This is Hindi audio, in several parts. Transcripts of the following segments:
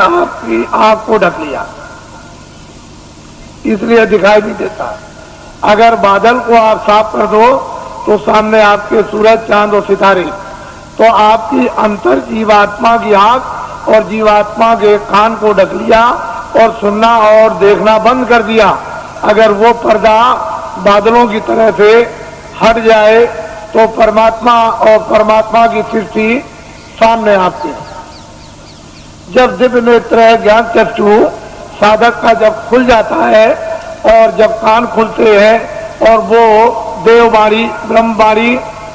आपकी आंख को ढक लिया, इसलिए दिखाई नहीं देता। अगर बादल को आप साफ कर दो तो सामने आपके सूरज, चांद और सितारे। तो आपकी अंतर जीवात्मा की आंख और जीवात्मा के कान को ढक लिया और सुनना और देखना बंद कर दिया। अगर वो पर्दा बादलों की तरह से हट जाए तो परमात्मा और परमात्मा की सृष्टि सामने आती है। जब दिव्य नेत्र ज्ञान चक्षु साधक का जब खुल जाता है और जब कान खुलते हैं और वो देववाणी, ब्रह्मवाणी,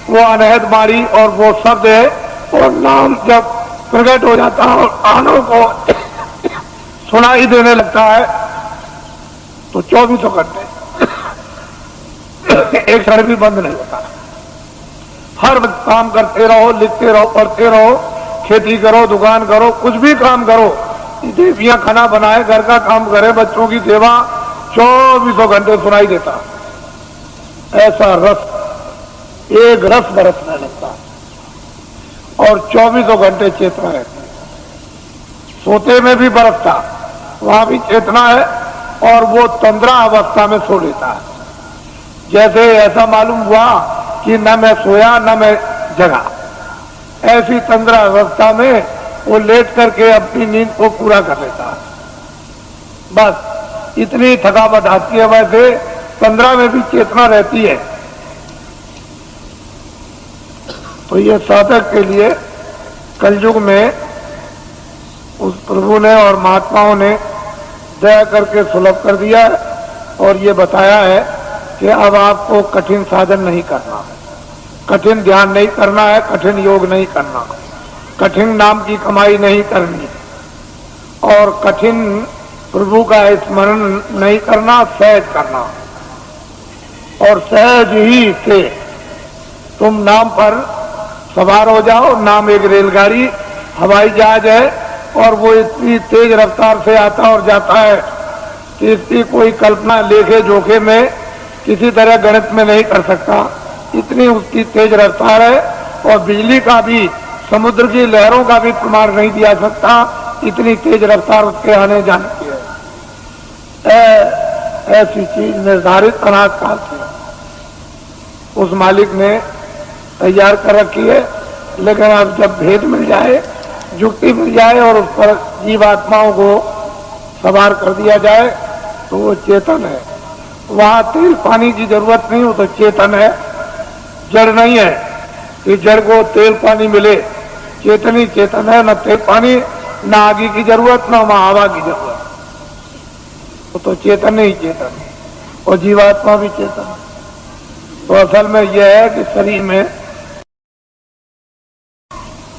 वो अनहद वाणी और वो शब्द है और नाम जब प्रकट हो जाता है और कानों को सुनाई देने लगता है तो 24 घंटे एक क्षण भी बंद नहीं होता। हर वक्त काम करते रहो, लिखते रहो, पढ़ते रहो, खेती करो, दुकान करो, कुछ भी काम करो, देवियां खाना बनाए, घर का काम करे, बच्चों की सेवा, 24 घंटे सुनाई देता। ऐसा रस, एक रस बरसने लगता और 24 घंटे चेतना रहती है। सोते में भी बरसता, वहां भी चेतना है और वो तंद्रा अवस्था में सो लेता है। जैसे ऐसा मालूम हुआ कि न मैं सोया न मैं जगा, ऐसी तंद्रा अवस्था में वो लेट करके अपनी नींद को पूरा कर लेता है। बस इतनी थकावट आती है। वैसे तंद्रा में भी चेतना रहती है। तो ये साधक के लिए कलयुग में उस प्रभु ने और महात्माओं ने दया करके सुलभ कर दिया है और ये बताया है कि अब आपको कठिन साधन नहीं करना, कठिन ध्यान नहीं करना है, कठिन योग नहीं करना, कठिन नाम की कमाई नहीं करनी और कठिन प्रभु का स्मरण नहीं करना, सहज करना। और सहज ही से तुम नाम पर सवार हो जाओ। नाम एक रेलगाड़ी, हवाई जहाज है और वो इतनी तेज रफ्तार से आता और जाता है कि इसकी कोई कल्पना लेखे जोखे में किसी तरह गणित में नहीं कर सकता। इतनी उसकी तेज रफ्तार है और बिजली का भी, समुद्र की लहरों का भी प्रमाण नहीं दिया सकता, इतनी तेज रफ्तार उसके आने जाने की है। ऐसी चीज निर्धारित अनाथ काल से उस मालिक ने तैयार कर रखी है। लेकिन अब जब भेद मिल जाए, युक्ति मिल जाए और उस पर जीवात्माओं को सवार कर दिया जाए तो वो चेतन है। वहां तेल पानी की जरूरत नहीं, वो तो चेतन है, जड़ नहीं है कि जड़ को तेल पानी मिले। चेतन ही चेतन है, न तेल पानी, न आगे की जरूरत, न वहां हवा की जरूरत। वो तो चेतन ही चेतन है और जीवात्मा भी चेतन है। तो असल में यह है कि शरीर में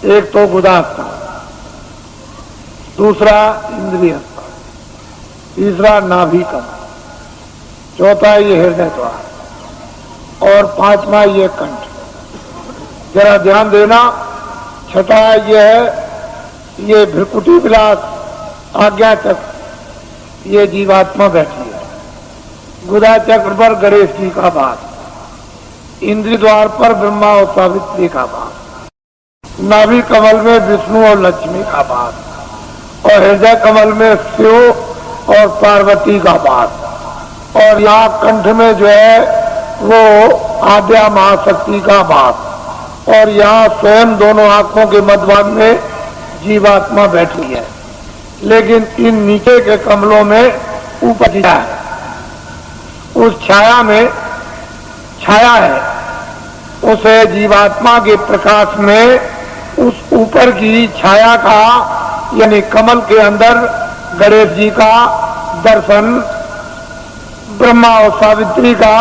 एक तो गुदास्था, दूसरा इंद्रिय, तीसरा नाभि कमल, चौथा ये हृदय द्वार और पांचवा ये कंठ। जरा ध्यान देना। छठा ये है ये भ्रिकुटी विलास आज्ञा चक्र, ये जीवात्मा बैठी है। गुदा चक्र पर गणेश जी का वास, इंद्रिय द्वार पर ब्रह्मा और सावित्री का वास, नाभि कमल में विष्णु और लक्ष्मी का वास और हृदय कमल में शिव और पार्वती का वास और यहाँ कंठ में जो है वो आद्या महाशक्ति का वास और यहाँ स्वयं दोनों आंखों के मध्यभाग में जीवात्मा बैठी है। लेकिन इन नीचे के कमलों में ऊपर छाया है, उस छाया में छाया है, उस जीवात्मा के प्रकाश में उस ऊपर की छाया का यानी कमल के अंदर गणेश जी का दर्शन, ब्रह्मा और सावित्री का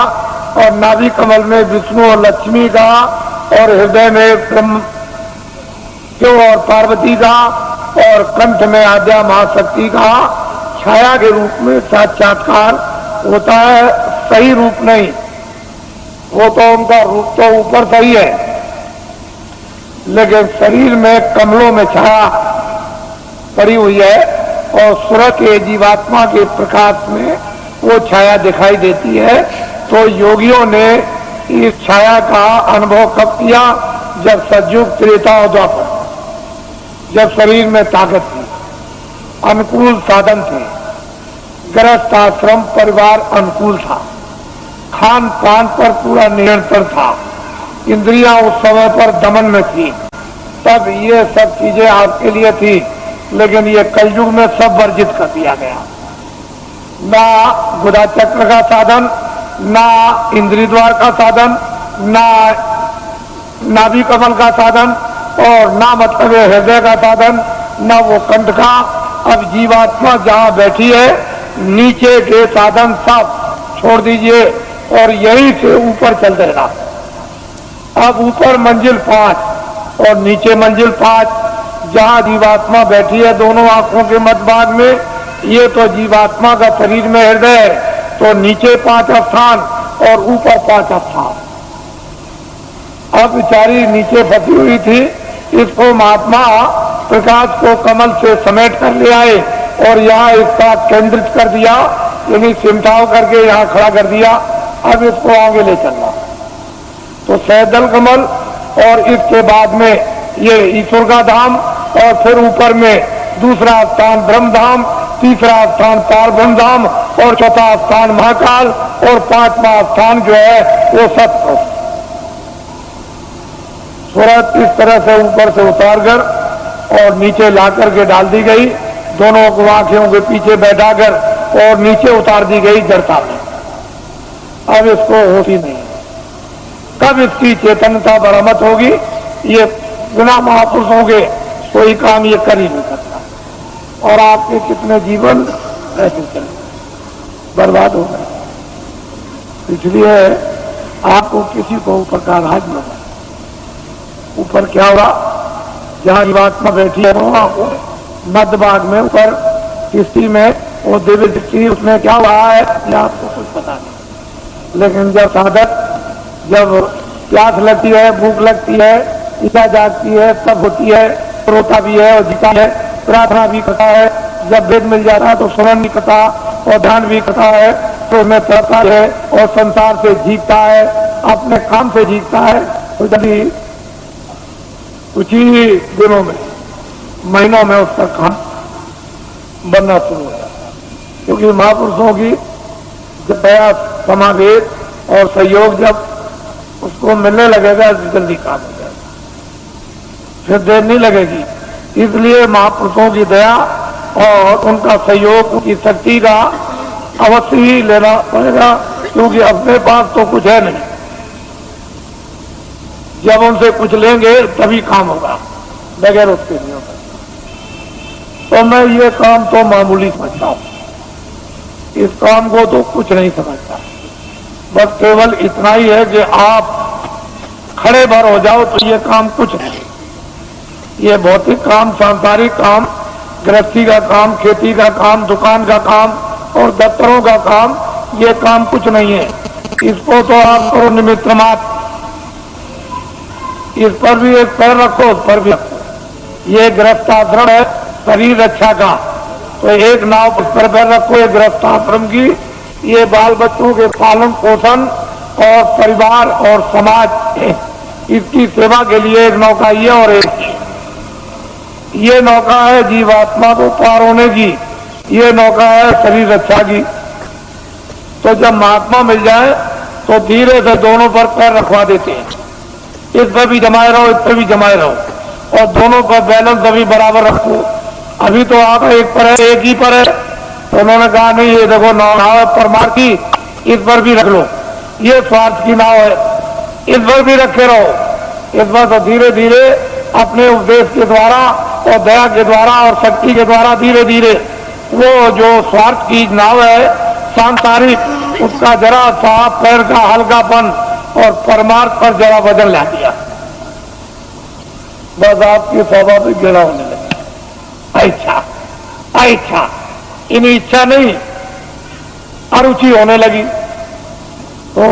और नाभि कमल में विष्णु और लक्ष्मी का और हृदय में ब्रह्म शिव और पार्वती का और कंठ में आद्या महाशक्ति का छाया के रूप में साक्षात्कार होता है। सही रूप नहीं, वो तो उनका रूप तो ऊपर सही है, लेकिन शरीर में कमलों में छाया पड़ी हुई है और सूर्य के जीवात्मा के प्रकाश में वो छाया दिखाई देती है। तो योगियों ने इस छाया का अनुभव कब किया? जब सतयुग, त्रेता और द्वापर, जब शरीर में ताकत थी, अनुकूल साधन थे। गृहस्थ आश्रम परिवार अनुकूल था, खान पान पर पूरा नियंत्रण था, इंद्रियां उस समय पर दमन में थी। तब ये सब चीजें आपके लिए थी, लेकिन ये कलयुग में सब वर्जित कर दिया गया। ना गुदा चक्र का साधन, ना इंद्रिय द्वार का साधन, ना नाभि कमल का साधन, और ना मतलब हृदय का साधन, ना वो कंठ का। अब जीवात्मा जहां बैठी है, नीचे के साधन सब छोड़ दीजिए और यहीं से ऊपर चल देना। अब ऊपर मंजिल 5 और नीचे मंजिल 5, जहां जीवात्मा बैठी है दोनों आंखों के मध्य भाग में, ये तो जीवात्मा का शरीर में हृदय है, तो नीचे 5 स्थान और ऊपर 5 स्थान। अब बेचारी नीचे फंसी हुई थी, इसको महात्मा प्रकाश को कमल से समेट कर ले आए और यहाँ इसका केंद्रित कर दिया, यानी सिमटाव करके यहाँ खड़ा कर दिया। अब इसको आगे ले चलना। तो सहदल कमल और इसके बाद में ये ईश्वर का धाम, और फिर ऊपर में दूसरा स्थान ब्रह्म धाम, तीसरा स्थान पार ब्रह्म धाम, और चौथा स्थान महाकाल, और 5वां स्थान जो है वो सत्य। सूरत इस तरह से ऊपर से उतार कर और नीचे ला करके डाल दी गई, दोनों को आंखों के पीछे बैठाकर, और नीचे उतार दी गई जड़ता में। अब इसको होती नहीं। कब इसकी चेतनता बरामद होगी? ये बिना महापुरुषों के कोई काम ये कर ही नहीं सकता। और आपके कितने जीवन ऐसे चले बर्बाद हो गए। इसलिए आपको किसी को ऊपर का राज न होगा। ऊपर क्या होगा? जहां जीवात्मा बैठी है मध्य भाग में ऊपर किस्ती में वो दिव्य दृष्टि, उसमें क्या हो रहा है ये आपको कुछ पता नहीं। लेकिन जब साधक, जब प्यास लगती है, भूख लगती है, इच्छा जागती है, सब होती है, रोता भी है और जीता है, प्रार्थना भी करता है, जब वेद मिल जाता है तो स्मरण भी करता और ध्यान भी करता है, तो उसमें तड़ता है और संसार से जीतता है, अपने काम से जीतता है। तो जब कुछ ही दिनों में, महीनों में उसका काम बनना शुरू हो जाता है। क्योंकि महापुरुषों की जब दया, समावेश और सहयोग जब उसको मिलने लगेगा तो जल्दी काम हो जाएगा, फिर देर नहीं लगेगी। इसलिए महापुरुषों की दया और उनका सहयोग, उनकी शक्ति का अवश्य ही लेना पड़ेगा, क्योंकि अपने पास तो कुछ है नहीं। जब उनसे कुछ लेंगे तभी काम होगा, बगैर उसके नहीं होगा। तो मैं ये काम तो मामूली समझता हूं, इस काम को तो कुछ नहीं समझता। बस केवल इतना ही है कि आप खड़े भर हो जाओ तो ये काम कुछ नहीं। ये भौतिक काम, सांसारिक काम, गृहस्थी का काम, खेती का काम, दुकान का काम और दफ्तरों का काम, ये काम कुछ नहीं है। इसको तो आप करो निमित्त मात्र। इस पर भी एक पैर रखो, उस पर भी रखो। ये गृहस्थाश्रम है शरीर रक्षा का, तो एक नाव पर पैर रखो ये गृहस्थाश्रम की। ये बाल बच्चों के पालन पोषण और परिवार और समाज, इसकी सेवा के लिए एक नौका ये, और एक ये नौका है जीवात्मा को पार होने की, ये नौका है शरीर रक्षा की। तो जब महात्मा मिल जाए तो धीरे से दोनों पर पैर रखवा देते हैं। इस पर भी जमाए रहो, इस पर भी जमाए रहो, और दोनों पर बैलेंस अभी बराबर रखो। अभी तो आप एक पर है, एक ही पर है, तो उन्होंने कहा नहीं ये देखो नाव है परमार की, इस पर भी रख लो, ये स्वार्थ की नाव है, इस पर भी रखे रहो। इस पर तो धीरे धीरे अपने उपदेश के द्वारा और दया के द्वारा और शक्ति के द्वारा धीरे धीरे वो जो स्वार्थ की नाव है सांसारिक, उसका जरा सा पैर का हल्कापन और परमार्थ पर जरा वजन ला दिया, बस आपकी स्वाभाविक गिरा होने लगी। इच्छा इन इच्छा नहीं, अरुचि होने लगी, तो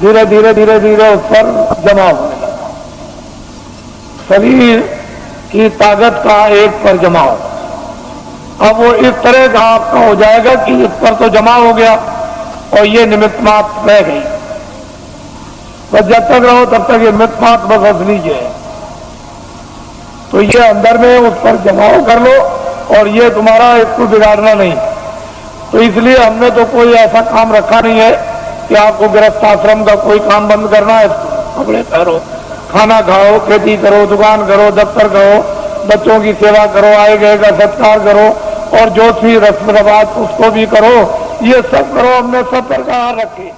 धीरे धीरे धीरे धीरे उस पर जमा होने लगा। शरीर की ताकत का एक पर जमा हो। अब वो इस तरह का आपका हो जाएगा कि इस पर तो जमा हो गया और ये निमित्त मात्र रह गई। बस जब तक रहो तब तक ये निमित्त मात्र बस हंस लीजिए। तो ये अंदर में उस पर जमाव कर लो और ये तुम्हारा इसको बिगाड़ना नहीं। तो इसलिए हमने तो कोई ऐसा काम रखा नहीं है कि आपको गृहस्थ आश्रम का कोई काम बंद करना है। कपड़े पहनो, खाना खाओ, खेती करो, दुकान करो, दफ्तर करो, बच्चों की सेवा करो, आए गए का सत्कार करो, और जो सी रस्म रवाज उसको भी करो, ये सब करो। हमने सब प्रकार रखे।